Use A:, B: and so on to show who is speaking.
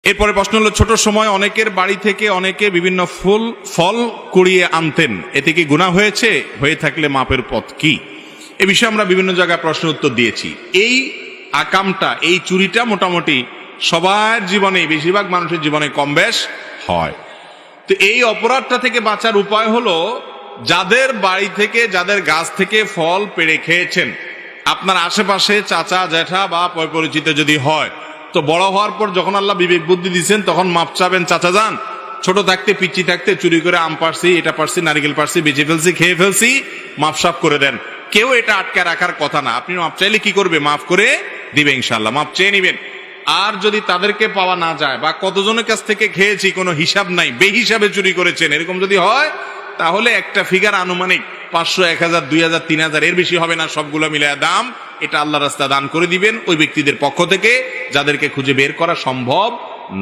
A: এরপরে প্রশ্ন হলো, ছোট সময় অনেকের বাড়ি থেকে অনেকে বিভিন্ন ফল কুড়িয়ে আনতেন, এতে কি গুনাহ হয়েছে? হয়ে থাকলে মাপের পথ কি? এ বিষয়ে আমরা বিভিন্ন জায়গায় প্রশ্ন উত্তর দিয়েছি। এই আকামটা, এই চুরিটা মোটামুটি সবার জীবনে, বেশিরভাগ মানুষের জীবনে কম বেশ হয়। তো এই অপরাধটা থেকে বাঁচার উপায় হলো, যাদের বাড়ি থেকে, যাদের গাছ থেকে ফল পেড়ে খেয়েছেন, আপনার আশেপাশে চাচা জ্যাঠা বা পরিচিত যদি হয়, তো বড় হওয়ার পর যখন আল্লাহ বিবেক বুদ্ধি দিচ্ছেন তখন মাপ চাবেন, চাচা যান, ছোট থাকতে পিচ্ছি থাকতে চুরি করে আম পারছি, এটা পারছি, নারিকেল পারছি, বেঁচে ফেলছি, খেয়ে ফেলছি, মাপ সাপ করে দেন। কেউ এটা আটকে রাখার কথা না। আপনি মাপ চাইলে কি করবে? মাফ করে দিবে ইনশাল্লাহ, মাপ চেয়ে নিবেন। আর যদি তাদেরকে পাওয়া না যায়, বা কতজনের কাছ থেকে খেয়েছি কোনো হিসাব নাই, বেহিসাবে চুরি করেছেন, এরকম যদি হয়, তাহলে একটা ফিগার আনুমানিক 500, 1000, 2000, 3000, এর বেশি হবে না, সবগুলো মিলে দাম, এটা আল্লাহ রাস্তা দান করে দিবেন ওই ব্যক্তিদের পক্ষ থেকে যাদেরকে খুঁজে বের করা সম্ভব